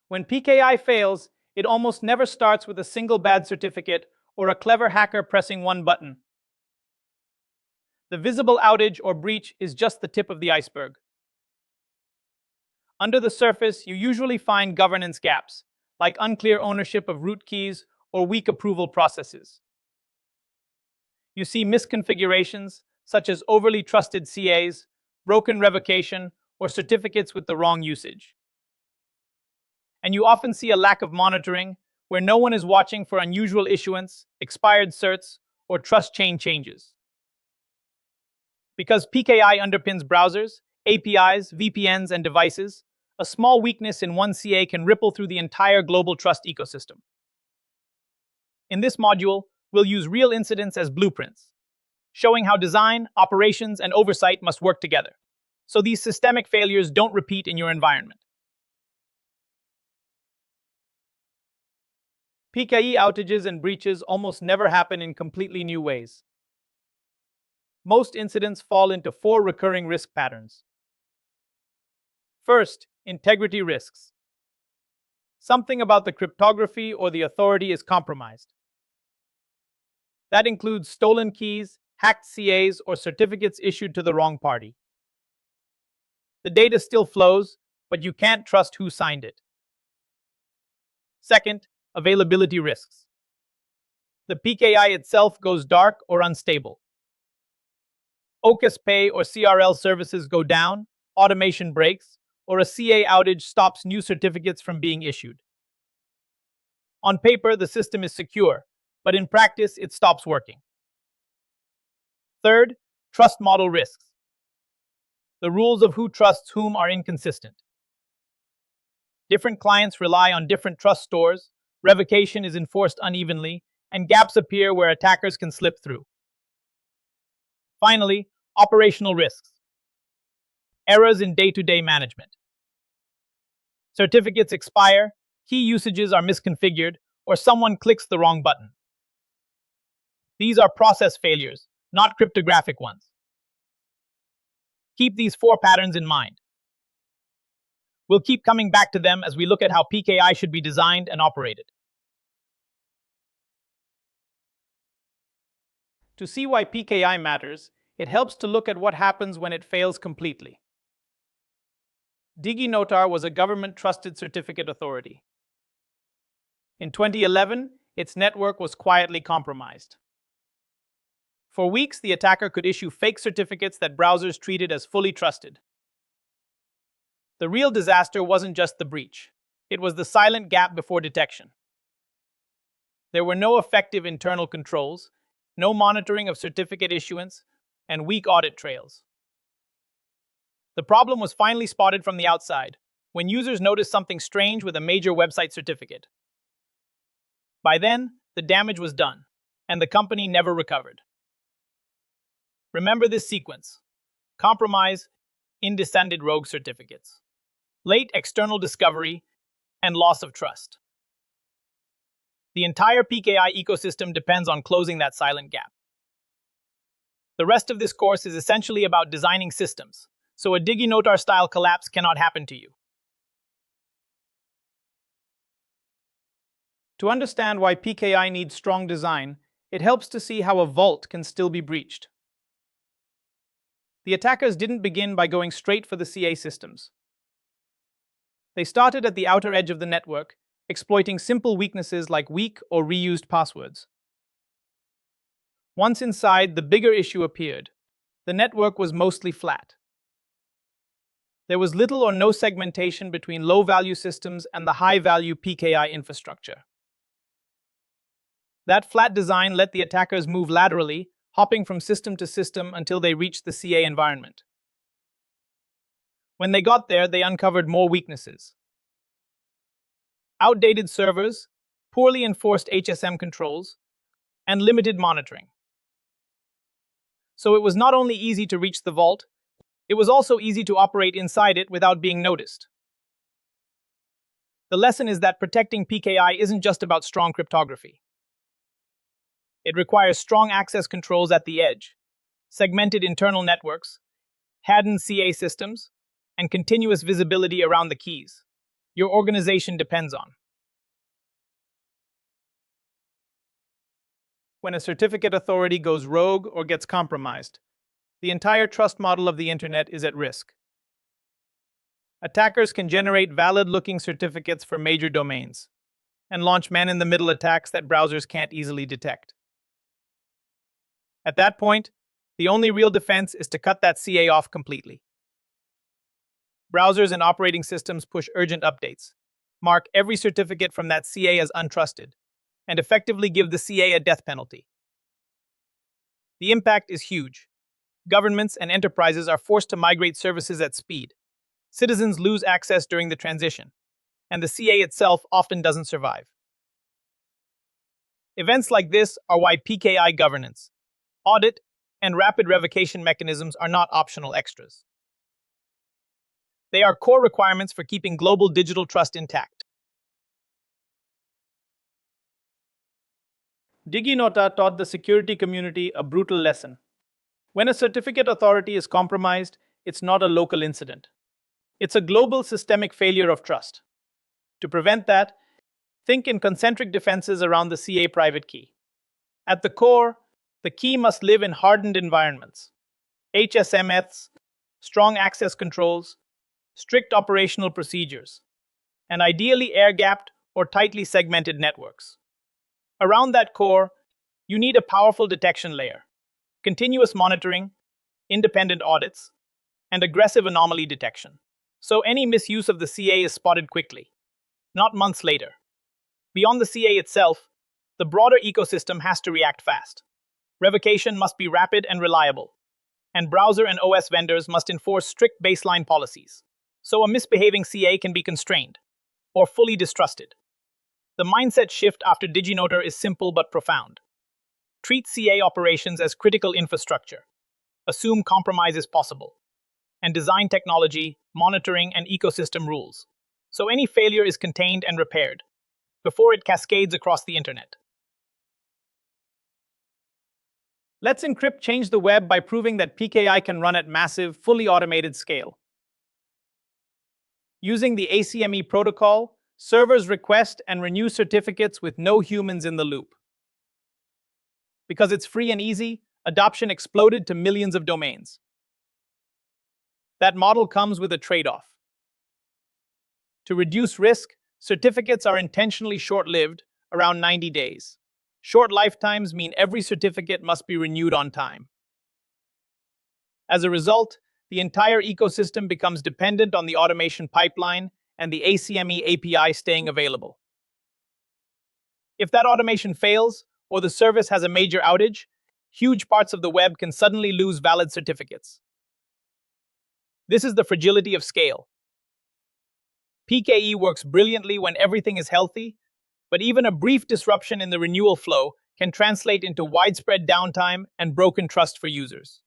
When PKI fails, it almost never starts with a single bad certificate or a clever hacker pressing one button. The visible outage or breach is just the tip of the iceberg. Under the surface, you usually find governance gaps, like unclear ownership of root keys or weak approval processes. You see misconfigurations, such as overly trusted CAs, broken revocation, or certificates with the wrong usage. And you often see a lack of monitoring, where no one is watching for unusual issuance, expired certs, or trust chain changes. Because PKI underpins browsers, APIs, VPNs, and devices, a small weakness in one CA can ripple through the entire global trust ecosystem. In this module, we'll use real incidents as blueprints, showing how design, operations, and oversight must work together, so these systemic failures don't repeat in your environment. PKI outages and breaches almost never happen in completely new ways. Most incidents fall into 4 recurring risk patterns. First, integrity risks. Something about the cryptography or the authority is compromised. That includes stolen keys, hacked CAs, or certificates issued to the wrong party. The data still flows, but you can't trust who signed it. Second, availability risks. The PKI itself goes dark or unstable. OCAS Pay or CRL services go down, automation breaks, or a CA outage stops new certificates from being issued. On paper, the system is secure, but in practice, it stops working. Third, trust model risks. The rules of who trusts whom are inconsistent. Different clients rely on different trust stores, revocation is enforced unevenly, and gaps appear where attackers can slip through. Finally, operational risks. Errors in day-to-day management. Certificates expire, key usages are misconfigured, or someone clicks the wrong button. These are process failures, not cryptographic ones. Keep these 4 patterns in mind. We'll keep coming back to them as we look at how PKI should be designed and operated. To see why PKI matters, it helps to look at what happens when it fails completely. DigiNotar was a government-trusted certificate authority. In 2011, its network was quietly compromised. For weeks, the attacker could issue fake certificates that browsers treated as fully trusted. The real disaster wasn't just the breach. It was the silent gap before detection. There were no effective internal controls, no monitoring of certificate issuance, and weak audit trails. The problem was finally spotted from the outside, when users noticed something strange with a major website certificate. By then, the damage was done, and the company never recovered. Remember this sequence: compromise, indescended rogue certificates, late external discovery, and loss of trust. The entire PKI ecosystem depends on closing that silent gap. The rest of this course is essentially about designing systems, so a DigiNotar-style collapse cannot happen to you. To understand why PKI needs strong design, it helps to see how a vault can still be breached. The attackers didn't begin by going straight for the CA systems. They started at the outer edge of the network, exploiting simple weaknesses like weak or reused passwords. Once inside, the bigger issue appeared. The network was mostly flat. There was little or no segmentation between low-value systems and the high-value PKI infrastructure. That flat design let the attackers move laterally, hopping from system to system until they reached the CA environment. When they got there, they uncovered more weaknesses. Outdated servers, poorly enforced HSM controls, and limited monitoring. So it was not only easy to reach the vault, it was also easy to operate inside it without being noticed. The lesson is that protecting PKI isn't just about strong cryptography. It requires strong access controls at the edge, segmented internal networks, hardened CA systems, and continuous visibility around the keys. your organization depends on. When a certificate authority goes rogue or gets compromised, the entire trust model of the internet is at risk. Attackers can generate valid-looking certificates for major domains and launch man-in-the-middle attacks that browsers can't easily detect. At that point, the only real defense is to cut that CA off completely. Browsers and operating systems push urgent updates, mark every certificate from that CA as untrusted, and effectively give the CA a death penalty. The impact is huge. Governments and enterprises are forced to migrate services at speed. Citizens lose access during the transition, and the CA itself often doesn't survive. Events like this are why PKI governance, audit, and rapid revocation mechanisms are not optional extras. They are core requirements for keeping global digital trust intact. DigiNotar taught the security community a brutal lesson. When a certificate authority is compromised, it's not a local incident. It's a global systemic failure of trust. To prevent that, think in concentric defenses around the CA private key. At the core, the key must live in hardened environments. HSMS, strong access controls, strict operational procedures, and ideally air-gapped or tightly segmented networks. Around that core, you need a powerful detection layer, continuous monitoring, independent audits, and aggressive anomaly detection. So any misuse of the CA is spotted quickly, not months later. Beyond the CA itself, the broader ecosystem has to react fast. Revocation must be rapid and reliable, and browser and OS vendors must enforce strict baseline policies, so a misbehaving CA can be constrained or fully distrusted. The mindset shift after DigiNotar is simple but profound. Treat CA operations as critical infrastructure, assume compromise is possible, and design technology, monitoring, and ecosystem rules, so any failure is contained and repaired before it cascades across the internet. Let's Encrypt change the web by proving that PKI can run at massive, fully automated scale. Using the ACME protocol, servers request and renew certificates with no humans in the loop. Because it's free and easy, adoption exploded to millions of domains. That model comes with a trade-off. To reduce risk, certificates are intentionally short-lived, around 90 days. Short lifetimes mean every certificate must be renewed on time. As a result, the entire ecosystem becomes dependent on the automation pipeline and the ACME API staying available. If that automation fails, or the service has a major outage, huge parts of the web can suddenly lose valid certificates. This is the fragility of scale. PKE works brilliantly when everything is healthy, but even a brief disruption in the renewal flow can translate into widespread downtime and broken trust for users.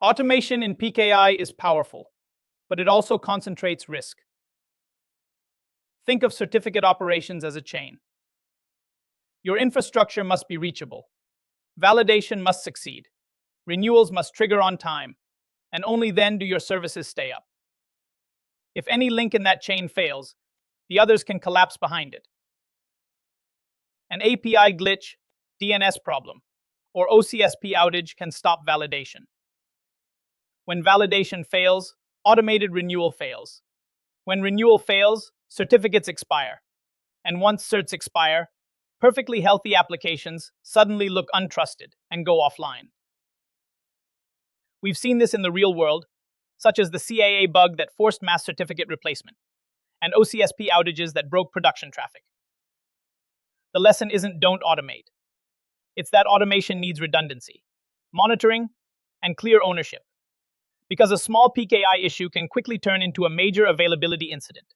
Automation in PKI is powerful, but it also concentrates risk. Think of certificate operations as a chain. Your infrastructure must be reachable. Validation must succeed. Renewals must trigger on time, and only then do your services stay up. If any link in that chain fails, the others can collapse behind it. An API glitch, DNS problem, or OCSP outage can stop validation. When validation fails, automated renewal fails. When renewal fails, certificates expire. And once certs expire, perfectly healthy applications suddenly look untrusted and go offline. We've seen this in the real world, such as the CAA bug that forced mass certificate replacement, and OCSP outages that broke production traffic. The lesson isn't don't automate. It's that automation needs redundancy, monitoring, and clear ownership, because a small PKI issue can quickly turn into a major availability incident.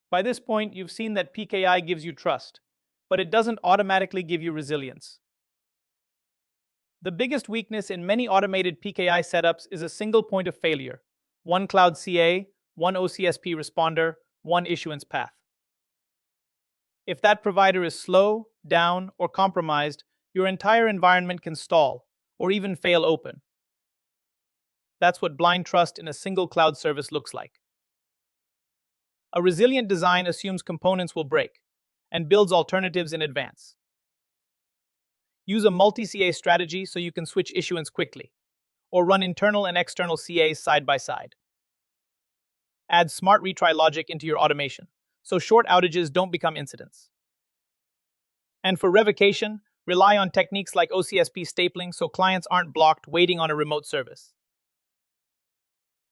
By this point, you've seen that PKI gives you trust, but it doesn't automatically give you resilience. The biggest weakness in many automated PKI setups is a single point of failure: one cloud CA, one OCSP responder, one issuance path. If that provider is slow, down, or compromised, your entire environment can stall, or even fail open. That's what blind trust in a single cloud service looks like. A resilient design assumes components will break and builds alternatives in advance. Use a multi-CA strategy so you can switch issuance quickly, or run internal and external CAs side by side. Add smart retry logic into your automation, so short outages don't become incidents. And for revocation, rely on techniques like OCSP stapling so clients aren't blocked waiting on a remote service.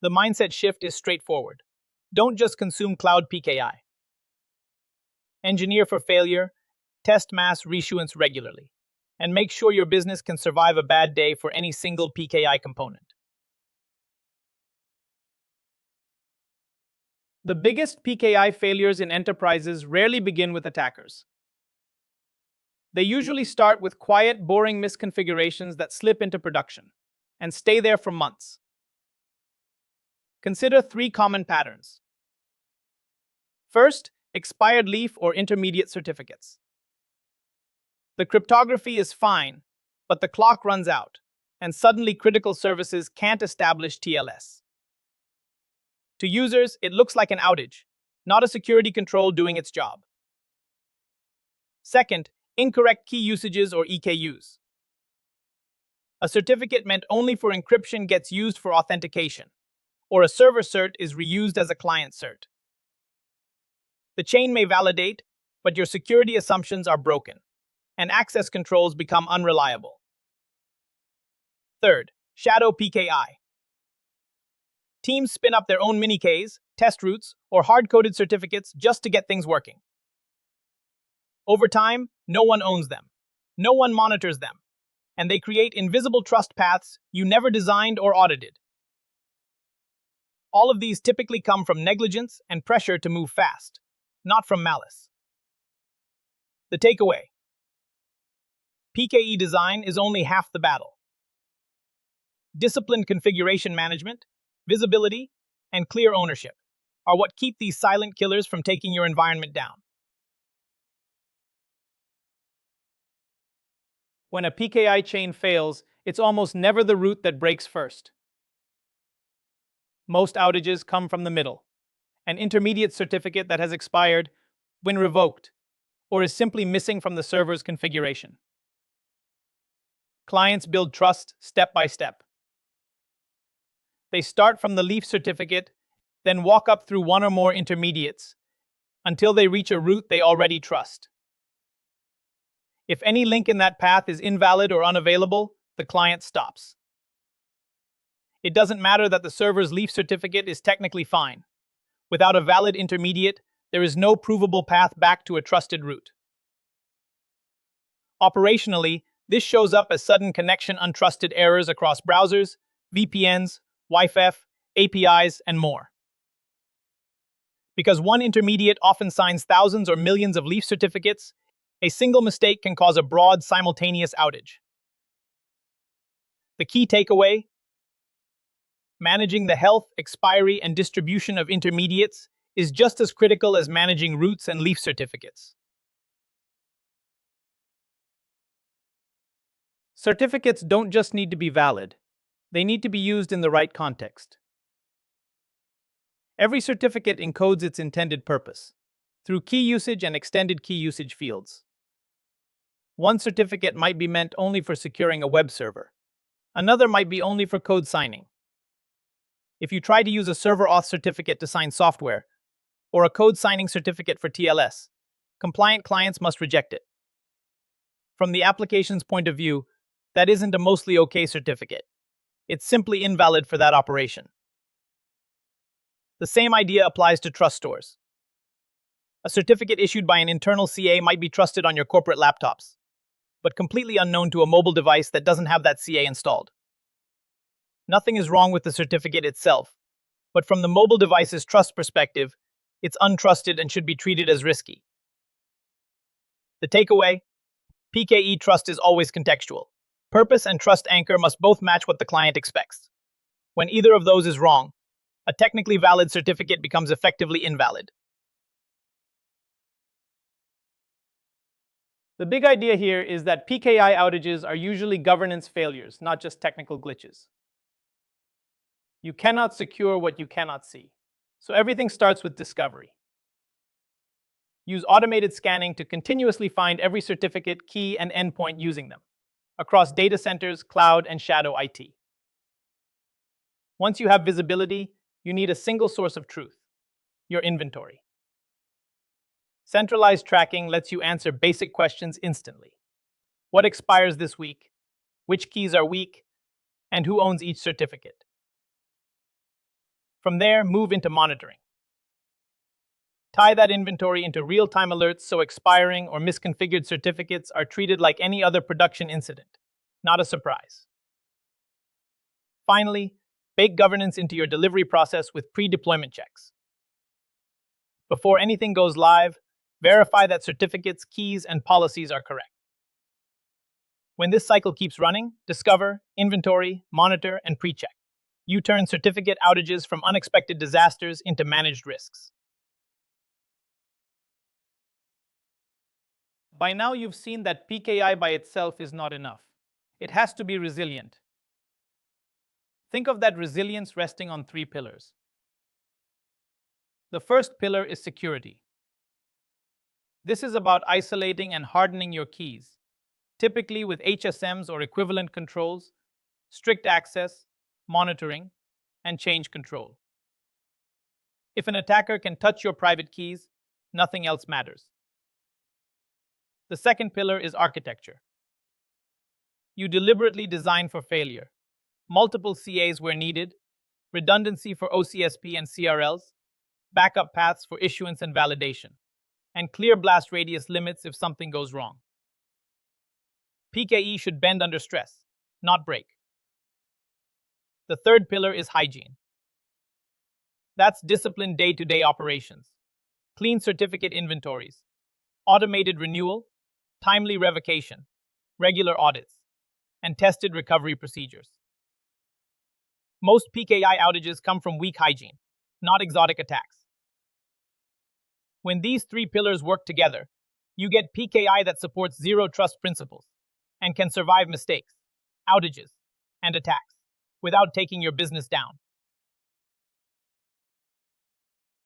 The mindset shift is straightforward. Don't just consume cloud PKI. Engineer for failure, test mass reissuance regularly, and make sure your business can survive a bad day for any single PKI component. The biggest PKI failures in enterprises rarely begin with attackers. They usually start with quiet, boring misconfigurations that slip into production and stay there for months. Consider 3 common patterns. First, expired leaf or intermediate certificates. The cryptography is fine, but the clock runs out, and suddenly critical services can't establish TLS. To users, it looks like an outage, not a security control doing its job. Second, incorrect key usages or EKUs. A certificate meant only for encryption gets used for authentication, or a server cert is reused as a client cert. The chain may validate, but your security assumptions are broken, and access controls become unreliable. Third, shadow PKI. Teams spin up their own mini-Ks, test routes, or hard-coded certificates just to get things working. Over time, no one owns them. No one monitors them, and they create invisible trust paths you never designed or audited. All of these typically come from negligence and pressure to move fast, not from malice. The takeaway: PKI design is only half the battle. Disciplined configuration management, visibility, and clear ownership are what keep these silent killers from taking your environment down. When a PKI chain fails, it's almost never the root that breaks first. Most outages come from the middle, an intermediate certificate that has expired, been revoked, or is simply missing from the server's configuration. Clients build trust step by step. They start from the leaf certificate, then walk up through one or more intermediates until they reach a root they already trust. If any link in that path is invalid or unavailable, the client stops. It doesn't matter that the server's leaf certificate is technically fine. Without a valid intermediate, there is no provable path back to a trusted root. Operationally, this shows up as sudden connection untrusted errors across browsers, VPNs, Wi-Fi, APIs, and more. Because one intermediate often signs thousands or millions of leaf certificates, a single mistake can cause a broad, simultaneous outage. The key takeaway: managing the health, expiry, and distribution of intermediates is just as critical as managing roots and leaf certificates. Certificates don't just need to be valid. They need to be used in the right context. Every certificate encodes its intended purpose through key usage and extended key usage fields. One certificate might be meant only for securing a web server. Another might be only for code signing. If you try to use a server auth certificate to sign software, or a code signing certificate for TLS, compliant clients must reject it. From the application's point of view, that isn't a mostly okay certificate. It's simply invalid for that operation. The same idea applies to trust stores. A certificate issued by an internal CA might be trusted on your corporate laptops, but completely unknown to a mobile device that doesn't have that CA installed. Nothing is wrong with the certificate itself, but from the mobile device's trust perspective, it's untrusted and should be treated as risky. The takeaway: PKI trust is always contextual. Purpose and trust anchor must both match what the client expects. When either of those is wrong, a technically valid certificate becomes effectively invalid. The big idea here is that PKI outages are usually governance failures, not just technical glitches. You cannot secure what you cannot see. So everything starts with discovery. Use automated scanning to continuously find every certificate, key, and endpoint using them, across data centers, cloud, and shadow IT. Once you have visibility, you need a single source of truth: your inventory. Centralized tracking lets you answer basic questions instantly. What expires this week? Which keys are weak? And who owns each certificate? From there, move into monitoring. Tie that inventory into real-time alerts so expiring or misconfigured certificates are treated like any other production incident, not a surprise. Finally, bake governance into your delivery process with pre-deployment checks. Before anything goes live, verify that certificates, keys, and policies are correct. When this cycle keeps running, discover, inventory, monitor, and pre-check. You turn certificate outages from unexpected disasters into managed risks. By now, you've seen that PKI by itself is not enough. It has to be resilient. Think of that resilience resting on 3 pillars. The first pillar is security. This is about isolating and hardening your keys, typically with HSMs or equivalent controls, strict access, monitoring, and change control. If an attacker can touch your private keys, nothing else matters. The second pillar is architecture. You deliberately design for failure, multiple CAs where needed, redundancy for OCSP and CRLs, backup paths for issuance and validation, and clear blast radius limits if something goes wrong. PKE should bend under stress, not break. The third pillar is hygiene. That's disciplined day-to-day operations, clean certificate inventories, automated renewal, timely revocation, regular audits, and tested recovery procedures. Most PKI outages come from weak hygiene, not exotic attacks. When these 3 pillars work together, you get PKI that supports zero trust principles and can survive mistakes, outages, and attacks without taking your business down.